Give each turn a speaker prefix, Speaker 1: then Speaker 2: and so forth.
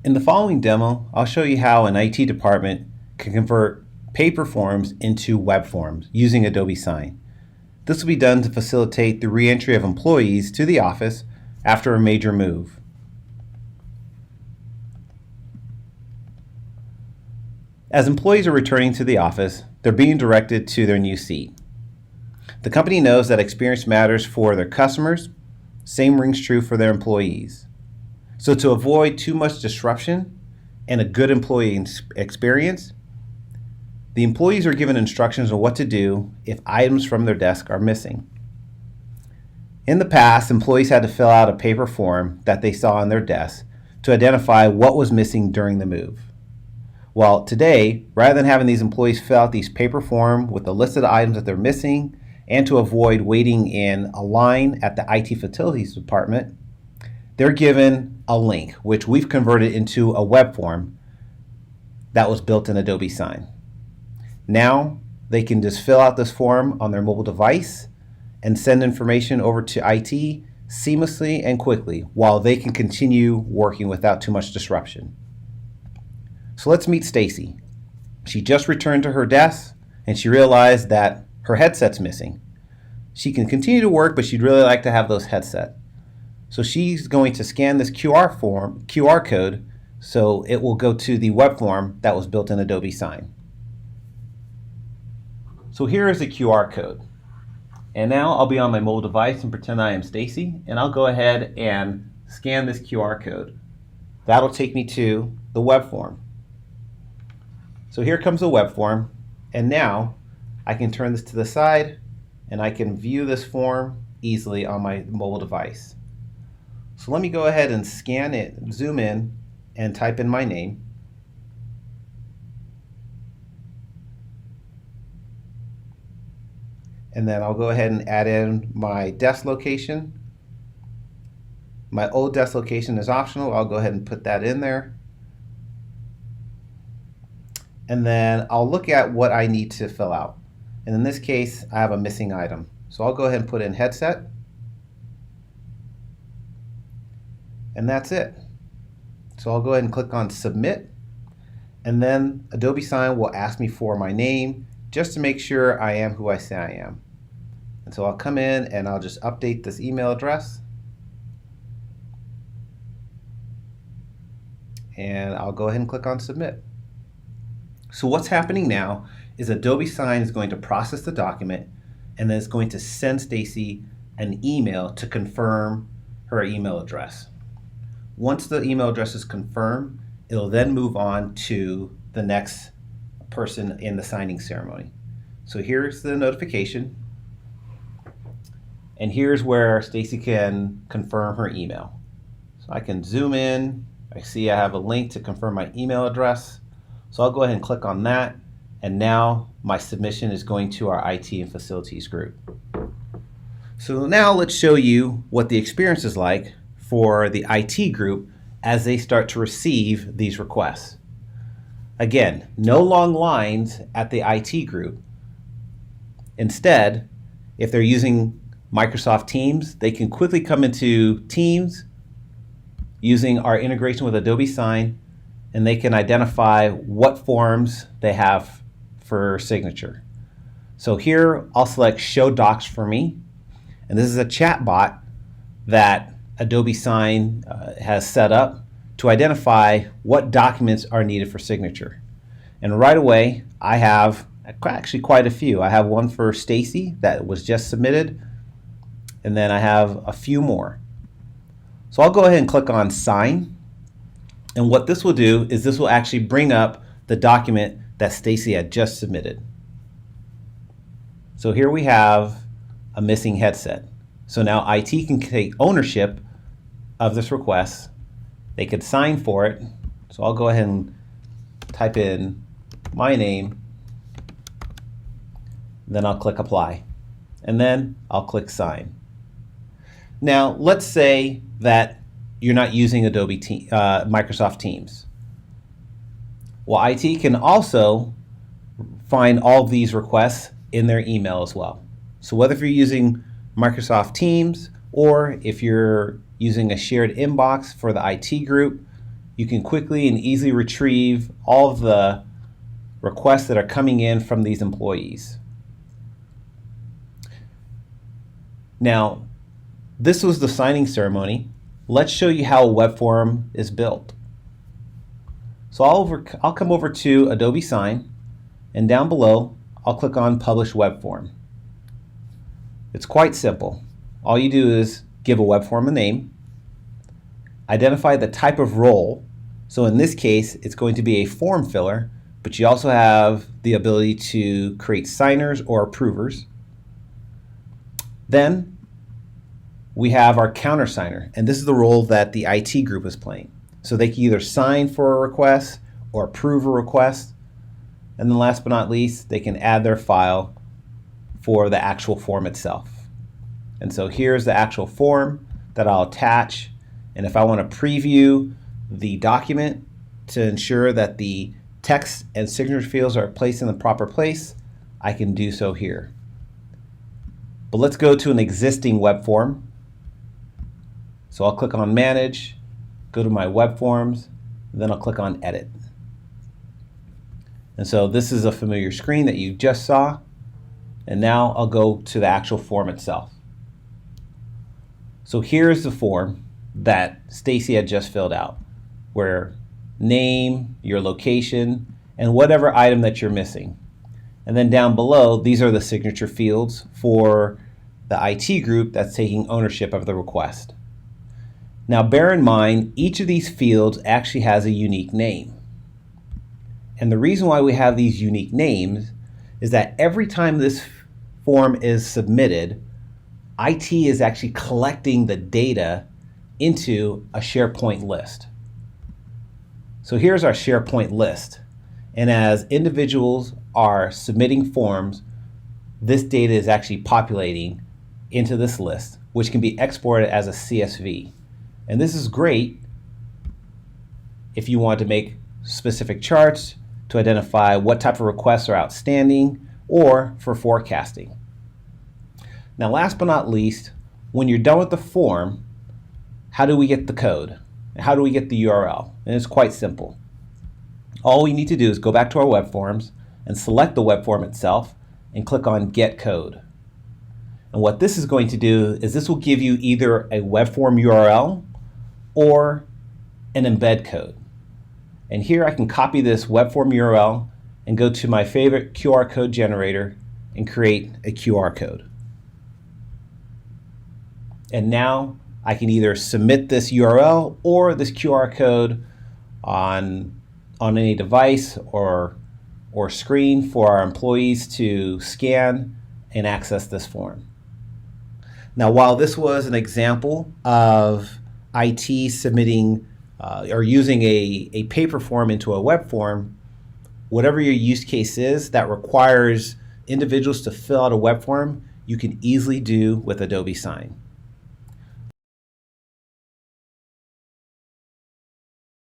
Speaker 1: In the following demo, I'll show you how an IT department can convert paper forms into web forms using Adobe Sign. This will be done to facilitate the re-entry of employees to the office after a major move. As employees are returning to the office, they're being directed to their new seat. The company knows that experience matters for their customers. Same rings true for their employees. So to avoid too much disruption and a good employee experience, the employees are given instructions on what to do if items from their desk are missing. In the past, employees had to fill out a paper form that they saw on their desk to identify what was missing during the move. Well, today, rather than having these employees fill out these paper form with a list of the items that they're missing, and to avoid waiting in a line at the IT facilities department, they're given a link, which we've converted into a web form that was built in Adobe Sign. Now they can just fill out this form on their mobile device and send information over to IT seamlessly and quickly while they can continue working without too much disruption. So let's meet Stacy. She just returned to her desk and she realized that her headset's missing. She can continue to work, but she'd really like to have those headset. So she's going to scan this QR code so it will go to the web form that was built in Adobe Sign. So here is the QR code. And now I'll be on my mobile device and pretend I am Stacy, and I'll go ahead and scan this QR code. That'll take me to the web form. So here comes the web form, and now I can turn this to the side and I can view this form easily on my mobile device. So let me go ahead and scan it, zoom in, and type in my name. And then I'll go ahead and add in my desk location. My old desk location is optional. I'll go ahead and put that in there. And then I'll look at what I need to fill out. And in this case, I have a missing item. So I'll go ahead and put in headset. And that's it. So I'll go ahead and click on submit. And then Adobe Sign will ask me for my name just to make sure I am who I say I am. And so I'll come in and I'll just update this email address. And I'll go ahead and click on submit. So what's happening now is Adobe Sign is going to process the document and then it's going to send Stacy an email to confirm her email address. Once the email address is confirmed, it'll then move on to the next person in the signing ceremony. So here's the notification, and here's where Stacy can confirm her email. So I can zoom in. I see I have a link to confirm my email address. So I'll go ahead and click on that, and now my submission is going to our IT and facilities group. So now let's show you what the experience is like for the IT group as they start to receive these requests. Again, no long lines at the IT group. Instead, if they're using Microsoft Teams, they can quickly come into Teams using our integration with Adobe Sign, and they can identify what forms they have for signature. So here I'll select Show Docs for me, and this is a chat bot that Adobe Sign has set up to identify what documents are needed for signature. And right away, I have actually quite a few. I have one for Stacy that was just submitted, and then I have a few more. So I'll go ahead and click on Sign, and what this will do is this will actually bring up the document that Stacy had just submitted. So here we have a missing headset. So now IT can take ownership of this request. They could sign for it. So I'll go ahead and type in my name, then I'll click apply, and then I'll click sign. Now let's say that you're not using Microsoft Teams. Well, IT can also find all of these requests in their email as well. So whether if you're using Microsoft Teams or if you're using a shared inbox for the IT group, you can quickly and easily retrieve all of the requests that are coming in from these employees. Now, this was the signing ceremony. Let's show you how a web form is built. So I'll come over to Adobe Sign, and down below, I'll click on Publish Web Form. It's quite simple. All you do is give a web form a name, identify the type of role. So in this case, it's going to be a form filler, but you also have the ability to create signers or approvers. Then we have our countersigner, and this is the role that the IT group is playing. So they can either sign for a request or approve a request. And then last but not least, they can add their file for the actual form itself. And so here's the actual form that I'll attach. And if I want to preview the document to ensure that the text and signature fields are placed in the proper place, I can do so here. But let's go to an existing web form. So I'll click on Manage, go to my web forms, then I'll click on Edit. And so this is a familiar screen that you just saw. And now I'll go to the actual form itself. So here's the form that Stacy had just filled out, where name, your location, and whatever item that you're missing. And then down below, these are the signature fields for the IT group that's taking ownership of the request. Now bear in mind, each of these fields actually has a unique name. And the reason why we have these unique names is that every time this form is submitted, IT is actually collecting the data into a SharePoint list. So here's our SharePoint list. And as individuals are submitting forms, this data is actually populating into this list, which can be exported as a CSV. And this is great if you want to make specific charts to identify what type of requests are outstanding or for forecasting. Now, last but not least, when you're done with the form, how do we get the code? How do we get the URL? And it's quite simple. All we need to do is go back to our web forms and select the web form itself and click on Get Code. And what this is going to do is this will give you either a web form URL or an embed code. And here I can copy this web form URL and go to my favorite QR code generator and create a QR code. And now I can either submit this URL or this QR code on any device or screen for our employees to scan and access this form. Now, while this was an example of IT submitting or using a paper form into a web form, whatever your use case is that requires individuals to fill out a web form, you can easily do with Adobe Sign.